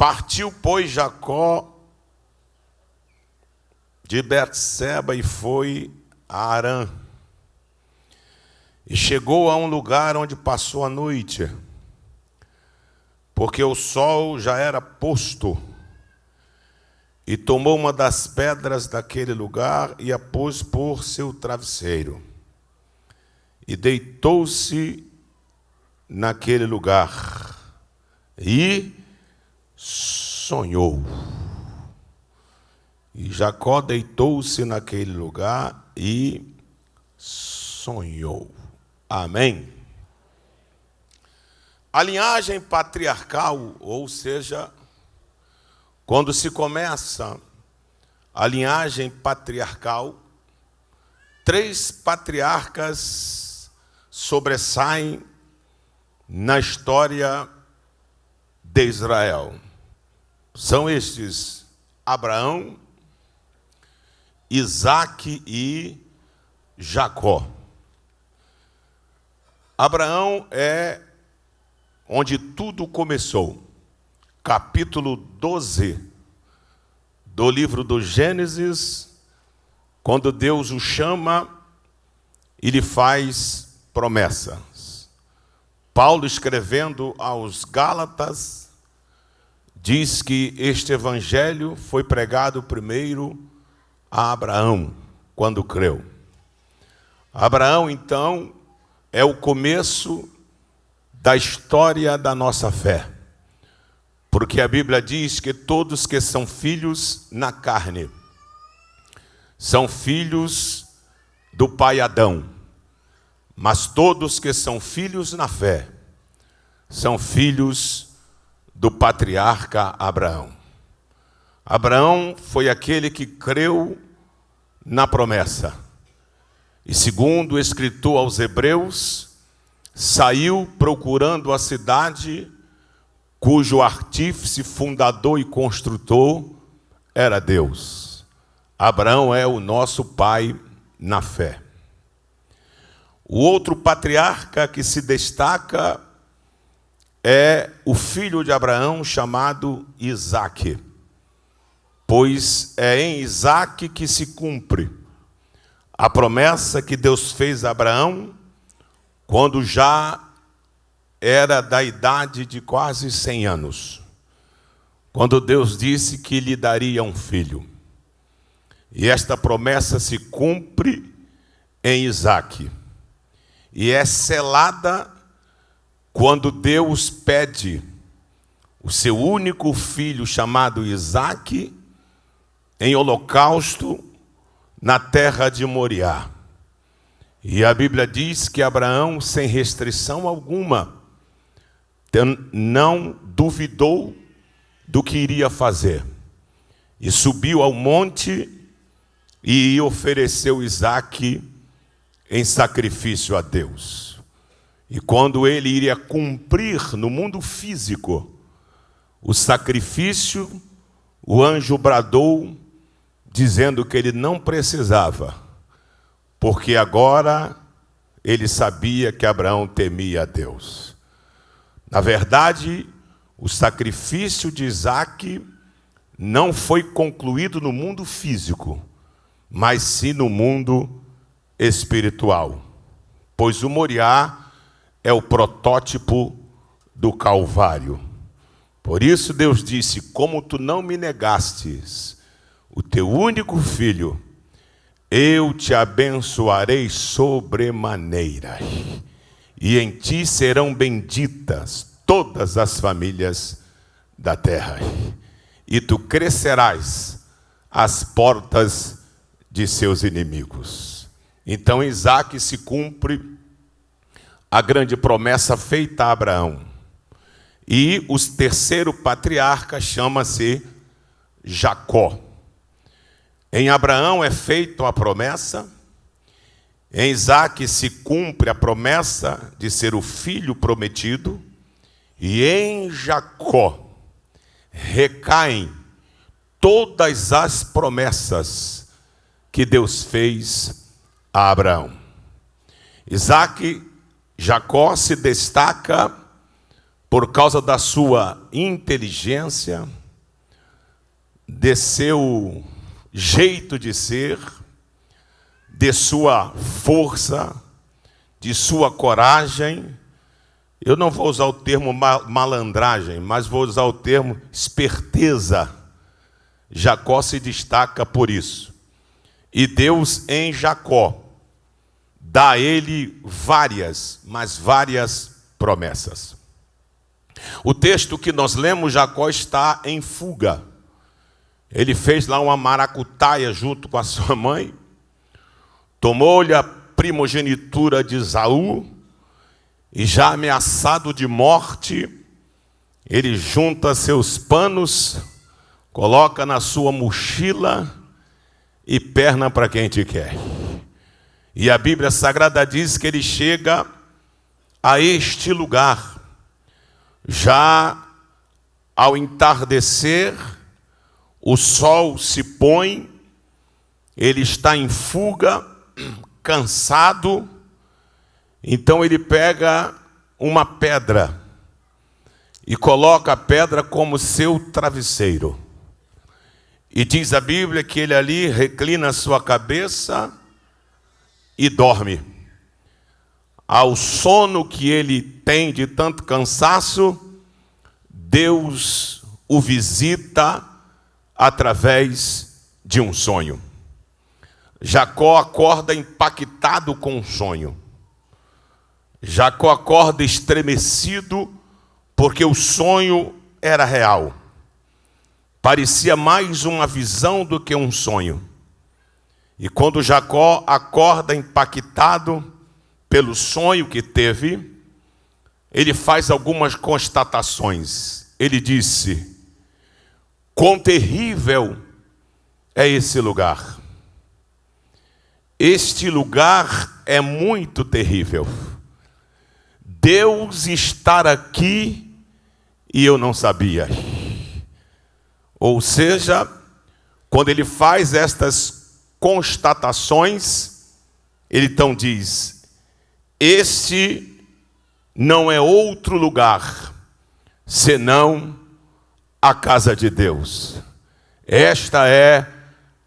Partiu, pois, Jacó de Berseba e foi a Harã. E chegou a um lugar onde passou a noite, porque o sol já era posto. E tomou uma das pedras daquele lugar e a pôs por seu travesseiro. E deitou-se naquele lugar e sonhou. E Jacó deitou-se naquele lugar e sonhou. Amém. A linhagem patriarcal, ou seja, quando se começa a linhagem patriarcal, 3 patriarcas sobressaem na história de Israel. São estes: Abraão, Isaque e Jacó. Abraão é onde tudo começou. Capítulo 12 do livro do Gênesis, quando Deus o chama e lhe faz promessas. Paulo, escrevendo aos Gálatas, diz que este evangelho foi pregado primeiro a Abraão, quando creu. Abraão, então, é o começo da história da nossa fé. Porque a Bíblia diz que todos que são filhos na carne são filhos do pai Adão, mas todos que são filhos na fé são filhos do patriarca Abraão. Abraão foi aquele que creu na promessa. E segundo o escritor aos Hebreus, saiu procurando a cidade cujo artífice, fundador e construtor era Deus. Abraão é o nosso pai na fé. O outro patriarca que se destaca é o filho de Abraão, chamado Isaque, pois é em Isaque que se cumpre a promessa que Deus fez a Abraão quando já era da idade de quase 100 anos, quando Deus disse que lhe daria um filho. E esta promessa se cumpre em Isaque. E é selada quando Deus pede o seu único filho, chamado Isaque, em holocausto na terra de Moriá. E a Bíblia diz que Abraão, sem restrição alguma, não duvidou do que iria fazer. E subiu ao monte e ofereceu Isaque em sacrifício a Deus. E quando ele iria cumprir no mundo físico o sacrifício, o anjo bradou, dizendo que ele não precisava, porque agora ele sabia que Abraão temia a Deus. Na verdade, o sacrifício de Isaque não foi concluído no mundo físico, mas sim no mundo espiritual. Pois o Moriá é o protótipo do Calvário. Por isso Deus disse: como tu não me negastes o teu único filho, eu te abençoarei sobremaneira, e em ti serão benditas todas as famílias da terra, e tu crescerás às portas de seus inimigos. Então em Isaque se cumpre a grande promessa feita a Abraão. E o terceiro patriarca chama-se Jacó. Em Abraão é feita a promessa, em Isaque se cumpre a promessa de ser o filho prometido, e em Jacó recaem todas as promessas que Deus fez a Abraão. Jacó se destaca por causa da sua inteligência, de seu jeito de ser, de sua força, de sua coragem. Eu não vou usar o termo malandragem, mas vou usar o termo esperteza. Jacó se destaca por isso. E Deus em Jacó dá a ele várias promessas. O texto que nós lemos, Jacó está em fuga. Ele fez lá uma maracutaia junto com a sua mãe, tomou-lhe a primogenitura de Esaú, e já ameaçado de morte, ele junta seus panos, coloca na sua mochila e perna para quem te quer. E a Bíblia Sagrada diz que ele chega a este lugar, já ao entardecer, o sol se põe, ele está em fuga, cansado. Então ele pega uma pedra e coloca a pedra como seu travesseiro. E diz a Bíblia que ele ali reclina a sua cabeça e dorme. Ao sono que ele tem de tanto cansaço, Deus o visita através de um sonho. Jacó acorda impactado com o sonho. Jacó acorda estremecido porque o sonho era real. Parecia mais uma visão do que um sonho. E quando Jacó acorda impactado pelo sonho que teve, ele faz algumas constatações. Ele disse: quão terrível é esse lugar. Este lugar é muito terrível. Deus estar aqui e eu não sabia. Ou seja, quando ele faz estas constatações, ele então diz: este não é outro lugar senão a casa de Deus. Esta é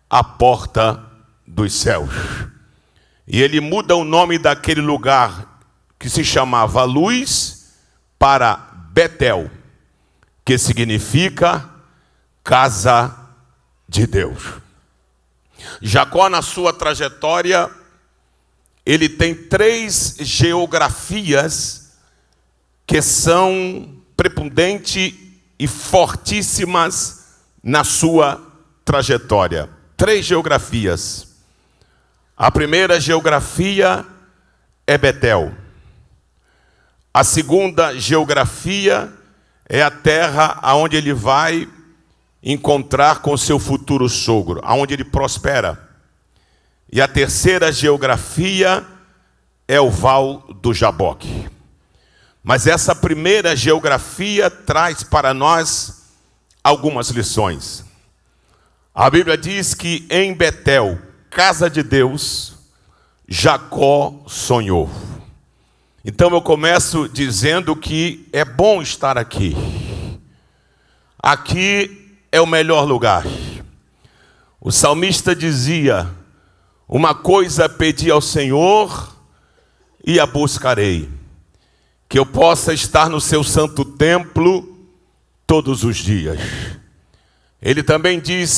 a porta dos céus. E ele muda o nome daquele lugar que se chamava Luz para Betel, que significa casa de Deus. Jacó, na sua trajetória, ele tem 3 geografias que são prepondentes e fortíssimas na sua trajetória. 3 geografias. A primeira geografia é Betel. A segunda geografia é a terra aonde ele vai encontrar com seu futuro sogro, aonde ele prospera. E a terceira geografia é o Val do Jaboque. Mas essa primeira geografia traz para nós algumas lições. A Bíblia diz que em Betel, casa de Deus, Jacó sonhou. Então eu começo dizendo que é bom estar aqui. Aqui é o melhor lugar. O salmista dizia: uma coisa pedi ao Senhor e a buscarei, que eu possa estar no seu santo templo todos os dias. Ele também disse: